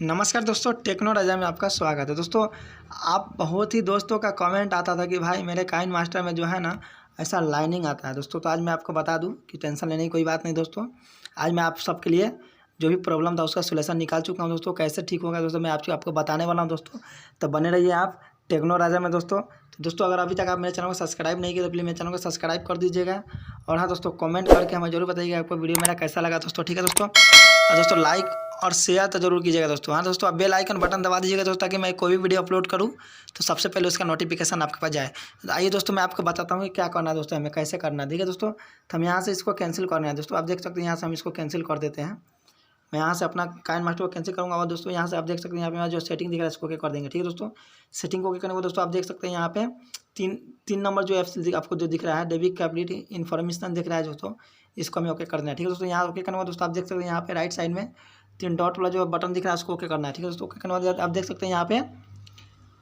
नमस्कार दोस्तों, टेक्नो राजा में आपका स्वागत है। दोस्तों, आप बहुत ही दोस्तों का कमेंट आता था कि भाई मेरे काइन मास्टर में जो है ना ऐसा लाइनिंग आता है। दोस्तों, तो आज मैं आपको बता दूं कि टेंशन लेने की कोई बात नहीं। दोस्तों, आज मैं आप सबके लिए जो भी प्रॉब्लम था उसका सोल्यूशन निकाल चुका हूं। दोस्तों, कैसे ठीक होगा दोस्तों मैं आपको बताने वाला हूँ। दोस्तों, तो बने रहिए आप टेक्नो राजा में। दोस्तों अगर अभी तक आप मेरे चैनल को सब्सक्राइब नहीं किया तो प्लीज़ मेरे चैनल को सब्सक्राइब कर दीजिएगा। और हाँ दोस्तों, कमेंट करके हमें जरूर बताइएगा आपको वीडियो मेरा कैसा लगा। दोस्तों ठीक है दोस्तों, और दोस्तों लाइक और शेयर तो जरूर कीजिएगा दोस्तों। हाँ दोस्तों, आप बेल आइकन बटन दबा दीजिएगा दोस्तों, ताकि मैं कोई भी वीडियो अपलोड करूँ तो सबसे पहले उसका नोटिफिकेशन आपके पास जाए। तो आइए दोस्तों, मैं आपको बताता हूँ कि क्या करना है दोस्तों, हमें कैसे करना है। ठीक है दोस्तों, तो हम यहाँ से इसको कैंसिल करना है। दोस्तों आप देख सकते हैं यहाँ से हम इसको कैंसिल कर देते हैं। मैं यहाँ से अपना काइन मास्टर को कैंसिल करूँगा। और दोस्तों यहाँ से आप देख सकते हैं यहाँ पे मेरा जो सेटिंग दिख रहा है इसको ओके कर देंगे। ठीक है दोस्तों, सेटिंग को ओके करने को दोस्तों आप देख सकते हैं यहाँ पे तीन नंबर जो एप्स आपको जो दिख रहा है, डेबिट कैपिटल इन्फॉर्मेशन दिख रहा है दोस्तों, इसको हमें ओके करना है। ठीक है दोस्तों, यहाँ ओके करने को दोस्तों आप देख सकते हैं यहाँ पे राइट साइड में 3 डॉट वाला जो बटन दिख रहा है उसको ओके करना है। ठीक है दोस्तों, ओके करने के बाद आप देख सकते हैं यहाँ पे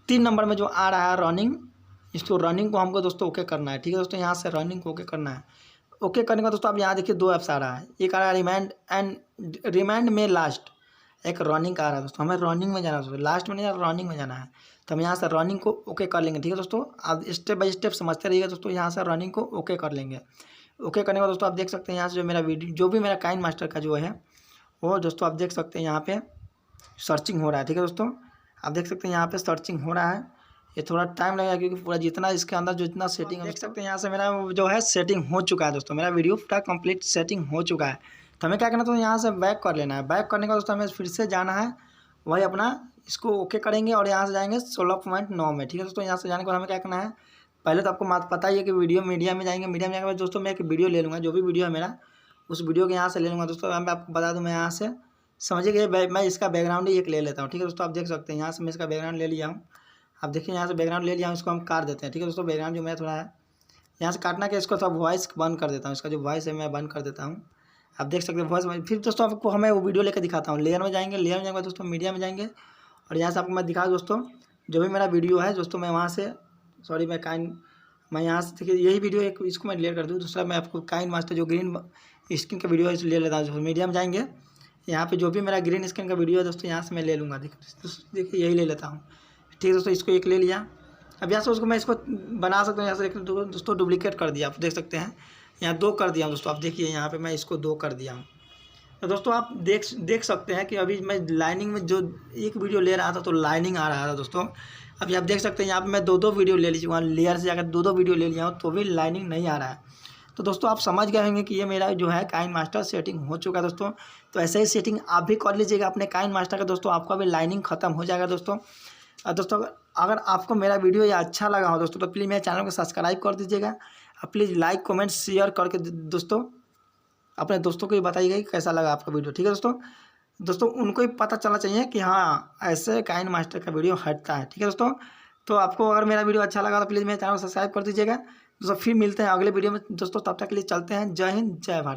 3 नंबर में जो आ रहा है रनिंग, इसको रनिंग को हमको दोस्तों ओके करना है। ठीक है दोस्तों, यहाँ से रनिंग को ओके करना है। ओके करने का दोस्तों आप यहाँ देखिए 2 ऐप्स आ रहा है, एक आ रहा है रिमाइंड में लास्ट, एक रनिंग का आ रहा है। दोस्तों हमें रनिंग में जाना है, दोस्तों लास्ट में नहीं जाना, रनिंग में जाना है। तो हम यहाँ से रनिंग को ओके कर लेंगे। ठीक है दोस्तों, आप स्टेप बाय स्टेप समझते रहिएगा दोस्तों। यहाँ से रनिंग को ओके कर लेंगे। ओके करने के बाद दोस्तों आप देख सकते हैं यहाँ से जो मेरा वीडियो जो भी मेरा काइन मास्टर का जो है वो दोस्तों आप देख सकते हैं यहाँ पे सर्चिंग हो रहा है। ठीक है दोस्तों, आप देख सकते हैं यहाँ पे सर्चिंग हो रहा है। ये थोड़ा टाइम लगेगा क्योंकि पूरा जितना इसके अंदर जितना सेटिंग देख सकते हैं यहाँ से मेरा जो है सेटिंग हो चुका है। दोस्तों मेरा वीडियो पूरा कंप्लीट सेटिंग हो चुका है। तो हमें क्या करना है, तो यहाँ से बैक कर लेना है। बैक करने का दोस्तों हमें फिर से जाना है, वही अपना इसको ओके करेंगे और यहाँ से जाएंगे 16.9 में। ठीक है दोस्तों, यहाँ से जाने के बाद हमें क्या करना है, पहले तो आपको पता ही है कि वीडियो मीडिया में जाएंगे। मीडिया में जाने के बाद दोस्तों मैं एक वीडियो ले लूँगा, जो भी वीडियो है मेरा उस वीडियो के यहाँ से ले लूँगा। दोस्तों मैं आपको बता दूँ, मैं यहाँ से समझिए मैं इसका बैकग्राउंड ही एक ले लेता हूँ। ठीक है दोस्तों, आप देख सकते हैं यहाँ से मैं इसका बैकग्राउंड ले लिया हूँ। आप देखिए यहाँ से बैकग्राउंड ले लिया हूँ, इसको हम काट देते हैं। ठीक है दोस्तों, बैकग्राउंड जो मैं थोड़ा है यहाँ से काटना के इसको थोड़ा वॉइस बंद कर देता हूँ, इसका जो वॉइस है मैं बंद कर देता हूँ। आप देख सकते हैं वॉइस। फिर दोस्तों आपको हमें वो वीडियो लेकर दिखाता हूँ। लेयर में जाएंगे, लेयर में जाएंगे दोस्तों मीडिया में जाएंगे और यहाँ से आपको मैं दिखा दोस्तों जो भी मेरा वीडियो है दोस्तों, मैं वहाँ से सॉरी मैं यहाँ से देखिए यही वीडियो एक इसको मैं डिलीट कर दूँ। दूसरा मैं आपको काइन मास्टर जो ग्रीन स्क्रीन का वीडियो है इसे ले लेता हूँ। मीडिया में जाएंगे, यहाँ पे जो भी मेरा ग्रीन स्क्रीन का वीडियो है दोस्तों यहाँ से मैं ले लूँगा। देखिए यही ले लेता हूँ। ठीक है दोस्तों, इसको एक ले लिया। अब यहाँ से उसको मैं इसको बना सकता हूँ। यहाँ से दोस्तों डुप्लीकेट कर दिया, आप देख सकते हैं यहाँ 2 कर दिया दोस्तों। आप देखिए यहाँ पे मैं इसको 2 कर दिया हूँ। तो दोस्तों आप देख सकते हैं कि अभी मैं लाइनिंग में जो एक वीडियो ले रहा था तो लाइनिंग आ रहा था दोस्तों। अभी आप देख सकते हैं यहाँ पे मैं 2 वीडियो ले लीजिए, वहाँ लेयर से जाकर 2 वीडियो ले लिया हूँ तो भी लाइनिंग नहीं आ रहा है। तो दोस्तों आप समझ गए होंगे कि ये मेरा जो है काइन मास्टर सेटिंग हो चुका है दोस्तों। तो ऐसे ही सेटिंग आप भी कर लीजिएगा अपने काइन मास्टर का दोस्तों, आपका भी लाइनिंग खत्म हो जाएगा दोस्तों। दोस्तों अगर आपको मेरा वीडियो ये अच्छा लगा हो दोस्तों तो प्लीज़ मेरे चैनल को सब्सक्राइब कर दीजिएगा। और प्लीज़ लाइक कमेंट शेयर करके दोस्तों अपने दोस्तों को भी बताइएगा कि कैसा लगा आपका वीडियो। ठीक है दोस्तों उनको भी पता चलना चाहिए कि हाँ ऐसे काइन मास्टर का वीडियो हटता है। ठीक है दोस्तों, तो आपको अगर मेरा वीडियो अच्छा लगा तो प्लीज़ मेरे चैनल को सब्सक्राइब कर दीजिएगा। दोस्तों फिर मिलते हैं अगले वीडियो में दोस्तों, तब तक के लिए चलते हैं। जय हिंद, जय भारत।